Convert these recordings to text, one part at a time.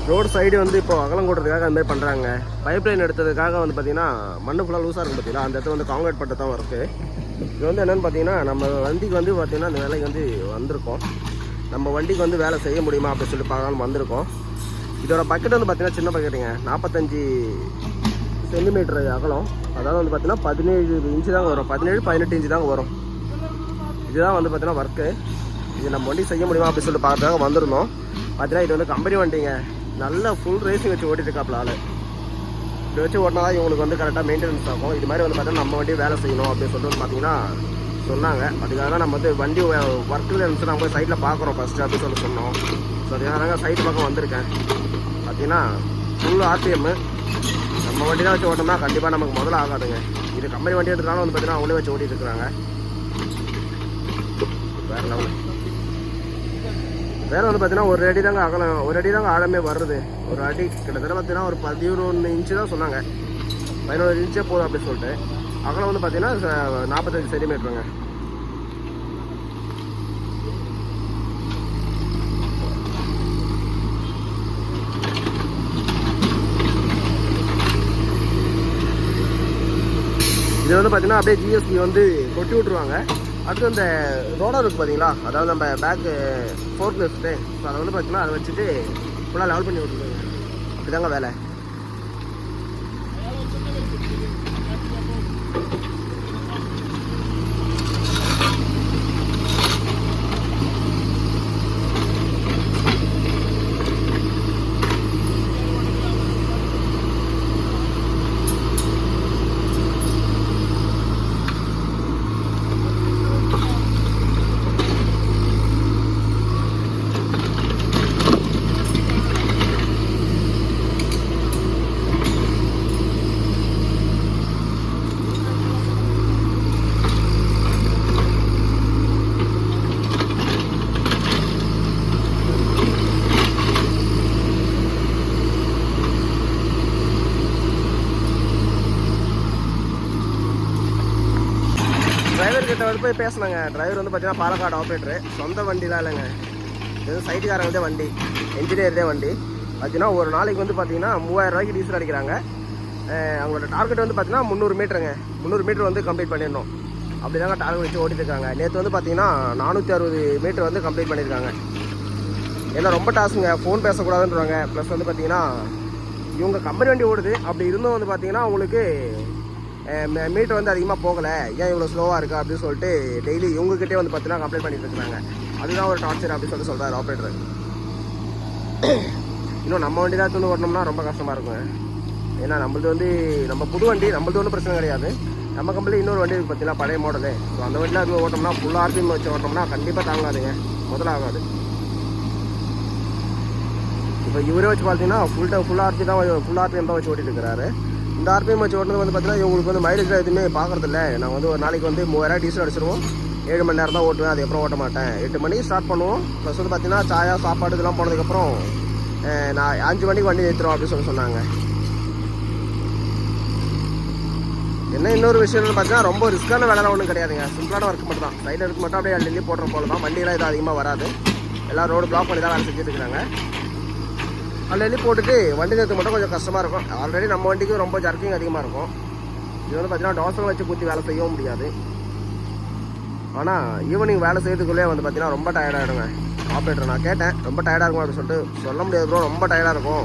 Road side வந்து இப்போ அகலம் கூட்டுறதுக்காக அந்த மாதிரி பண்ணுறாங்க. பைப் லைன் எடுத்ததுக்காக வந்து பார்த்தீங்கன்னா மண்ணு ஃபுல்லாக லூஸாக இருக்கும் பார்த்தீங்கன்னா, அந்த இடத்துல வந்து காங்கிரீட் பட்டு தான் இருக்குது. இது வந்து என்னென்னு பார்த்தீங்கன்னா நம்ம வண்டிக்கு வந்து பார்த்திங்கன்னா அந்த வேலைக்கு வந்து வந்திருக்கோம். நம்ம வண்டிக்கு வந்து வேலை செய்ய முடியுமா அப்படின்னு சொல்லி பார்க்கலாம் வந்திருக்கோம். இதோட பக்கெட் வந்து பார்த்திங்கன்னா சின்ன பக்கெட்டுங்க, 45 சென்டிமீட்டர் அகலம். அதாவது வந்து பார்த்திங்கன்னா 17 இன்ச்சு தாங்க வரும், 17-18 இன்ச்சு தாங்க வரும். இதுதான் வந்து பார்த்திங்கன்னா ஒர்க்கு. இது நம்ம வண்டி செய்ய முடியுமா அப்படின்னு சொல்லி பார்க்கறதுக்காக வந்திருந்தோம். பார்த்தீங்கன்னா இது வந்து கம்பெனி வண்டிங்க, நல்ல ஃபுல் ரேசிங் வச்சு ஓட்டிட்டு இருக்காப்புல ஆள். இப்படி வச்சு ஓட்டினா தான் இவங்களுக்கு வந்து கரெக்டாக மெயின்டெனன்ஸ் ஆகும். இது மாதிரி வந்து பார்த்தீங்கன்னா நம்ம வண்டி வேலை செய்யணும் அப்படின்னு சொல்லிட்டு பார்த்தீங்கன்னா சொன்னாங்க. அதுக்காக தான் நம்ம வந்து வண்டி ஒர்க்கில் இருந்துச்சு நம்ம சைட்டில் பார்க்குறோம் ஃபஸ்ட்டு அப்படின்னு சொல்லி சொன்னோம். ஸோ அதுக்காக தாங்க சைட்டு பக்கம் வந்திருக்கேன். பார்த்தீங்கன்னா ஃபுல் ஆர்டிஎம்மு. நம்ம வண்டி தான் வச்சு ஓட்டோம்னா கண்டிப்பாக நமக்கு முதல்ல ஆகாதுங்க. இது கம்பெனி வண்டி எடுத்துனாலும் வந்து பார்த்தீங்கன்னா அவங்களே வச்சு ஓட்டிகிட்டு இருக்கிறாங்க. வேறு லெவல். வேறு வந்து பார்த்தீங்கன்னா ஒரு அடி தாங்க அகலம், ஒரு அடி தாங்க ஆழமே வருது. ஒரு அடி கிட்டத்தட்ட பார்த்தீங்கன்னா ஒரு 11 இன்ச்சு தான் சொன்னாங்க. 11 இன்ச்சே போதும் அப்படின்னு சொல்லிட்டு. அகலம் வந்து பார்த்தீங்கன்னா 45 சென்டிமீட்டருங்க. இது வந்து பார்த்தீங்கன்னா அப்படியே ஜிஎஸ்பி வந்து கொட்டி விட்ருவாங்க. அடுத்து அந்த ரோடர் இருக்குது பார்த்தீங்களா, அதாவது நம்ம பேக்கு ஃபோர்க் லிஃப்ட்டு, ஸோ அதை வந்து பார்த்தீங்கன்னா அதை வச்சுட்டு ஃபுல்லாக லெவல் பண்ணி விட்ருவாங்க. அப்படி தாங்க வேலை. டிரைவர்கிட்ட வந்து போய் பேசினாங்க. டிரைவர் வந்து பார்த்தீங்கன்னா பாலக்காடு ஆப்ரேட்டரு, சொந்த வண்டிலாம் இல்லைங்க, இது சைட்டுக்காரங்க வண்டி, என்ஜினியர்தே வண்டி. பார்த்தீங்கன்னா ஒரு நாளைக்கு வந்து பார்த்தீங்கன்னா 3000 ரூபாய்க்கு டீசல் அடிக்கிறாங்க. அவங்களோட டார்கெட் வந்து பார்த்தீங்கன்னா 300 மீட்டருங்க, 300 மீட்டர் வந்து கம்ப்ளீட் பண்ணிடணும். அப்படி தாங்க டார்கெட் வச்சு ஓட்டிட்டு இருக்காங்க. நேற்று வந்து பார்த்தீங்கன்னா 460 மீட்டர் வந்து கம்ப்ளீட் பண்ணியிருக்காங்க. ஏன்னா ரொம்ப டாஸ்க்குங்க, ஃபோன் பேசக்கூடாதுன்றாங்க. ப்ளஸ் வந்து பார்த்தீங்கன்னா இவங்க கம்பெனி வண்டி ஓடுது, அப்படி இருந்தும் வந்து பார்த்தீங்கன்னா அவங்களுக்கு மீட்டர் வந்து அதிகமாக போகலை, ஏன் இவ்வளோ ஸ்லோவாக இருக்கா அப்படின்னு சொல்லிட்டு டெய்லி இவங்ககிட்டே வந்து பார்த்தீங்கன்னா கம்ப்ளைண்ட் பண்ணிட்டு இருக்காங்க. அதுதான் ஒரு டார்ச்சர் அப்படின்னு சொல்லி சொல்கிறார் ஆப்ரேட்டர். இன்னும் நம்ம வண்டி தான் தூண்டு ஓட்டணும்னா ரொம்ப கஷ்டமாக இருக்கும். ஏன்னா நம்மளது வந்து நம்ம புது வண்டி, நம்மளது ஒன்றும் பிரச்சனை கிடையாது. நம்ம கம்பெனியில் இன்னொரு வண்டி இருக்குது பார்த்தீங்கன்னா பழைய மாடலு, ஸோ அந்த வண்டியில் அது ஓட்டோம்னா ஃபுல் ஆர்பிஎம் வச்சு ஓட்டோம்னா கண்டிப்பாக தாங்காதுங்க, முதல்ல ஆகாது. இப்போ இவரே வச்சு பார்த்தீங்கன்னா ஃபுல் ஆர்பிஎம் தான் வச்சு ஓட்டிட்டு இருக்கிறாரு. இந்த ஆர்பிஎம் வச்சு ஓட்டுறது வந்து பார்த்தீங்கன்னா இவங்களுக்கு வந்து மைலேஜ் எதுவுமே பார்க்குறதில்ல. நான் வந்து ஒரு நாளைக்கு வந்து 3000 டீசல் அடிச்சிருவோம், 7 மணி நேரம் தான் ஓட்டுவேன், அதுக்கப்புறம் ஓட்ட மாட்டேன். 8 மணிக்கு ஸ்டார்ட் பண்ணுவோம். ப்ளஸ் வந்து பார்த்தீங்கன்னா சாயா சாப்பாடு இதெல்லாம் போனதுக்கப்புறம் நான் 5 மணிக்கு வண்டி நிறுத்துறோம் அப்படின்னு சொன்னாங்க. என்ன இன்னொரு விஷயம் பார்த்தீங்கன்னா ரொம்ப ரிஸ்க்கான வேலைலாம் ஒன்றும் கிடையாதுங்க, சிம்பிளான ஒர்க் மட்டும் தான். சைடில் இருக்க மட்டும் அப்படியே டெல்லி போடுற போல தான். வண்டியெல்லாம் இது அதிகமாக வராது, எல்லாம் ரோடு பிளாக் பண்ணி தான் வேலை செஞ்சுட்டு இருக்கிறாங்க. அள்ளி போட்டுட்டு வண்டி நிறுத்த மட்டும் கொஞ்சம் கஷ்டமாக இருக்கும். ஆல்ரெடி நம்ம வண்டிக்கு ரொம்ப ஜர்க்கிங் அதிகமாக இருக்கும். இது வந்து பார்த்தீங்கன்னா டோசல் வச்சு குத்தி வேலை செய்யவும் முடியாது. ஆனால் ஈவினிங் வேலை செய்யறதுக்குள்ளே வந்து பார்த்தீங்கன்னா ரொம்ப டயர்டாகிடுங்க. ஆப்ரேட்டர் நான் கேட்டேன், ரொம்ப டயர்டாக இருக்கும் அப்படின்னு சொல்லிட்டு. சொல்ல முடியாது ப்ரோ, ரொம்ப டயர்டாக இருக்கும்.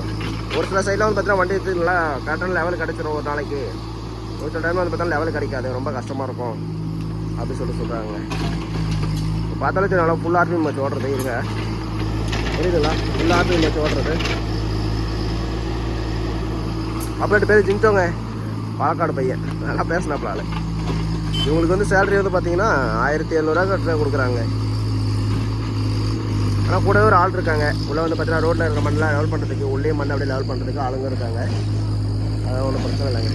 ஒரு சில சைடில் வந்து பார்த்தீங்கன்னா வண்டி எடுத்து நல்லா கரெக்டான லெவல் கிடச்சிரும் ஒரு நாளைக்கு, ஒரு சில டைமில் வந்து பார்த்தீங்கன்னா லெவல் கிடைக்காது, ரொம்ப கஷ்டமாக இருக்கும் அப்படின்னு சொல்கிறாங்க. பார்த்தாலும் நல்லா ஃபுல் ஆர்பிஎம் வச்சு ஓடுறது இருங்க, புரியுதுங்களா? ஃபுல் ஆர்பிஎம் வச்சு ஓடுறது. ஆப்ரேட்டர் பேர் ஜிங்டோங்க, பாலக்காடு பையன், நல்லா பேசினாப்புல ஆள். இவங்களுக்கு வந்து சேலரி வந்து பார்த்தீங்கன்னா 1700 கொடுக்குறாங்க. ஆனால் கூடவே ஒரு ஆள் இருக்காங்க உள்ளே வந்து பார்த்தீங்கன்னா ரோட்டில் இருக்கிற மண்ணெலாம் லெவல் பண்ணுறதுக்கு, உள்ளே மண்ணை அப்படியே லெவல் பண்ணுறதுக்கு ஆளுங்க இருக்காங்க. அதான் ஒன்றும் பிரச்சனை இல்லைங்க.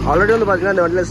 ஆல்ரெடி வந்து பார்த்தீங்கன்னா இந்த வண்டியில்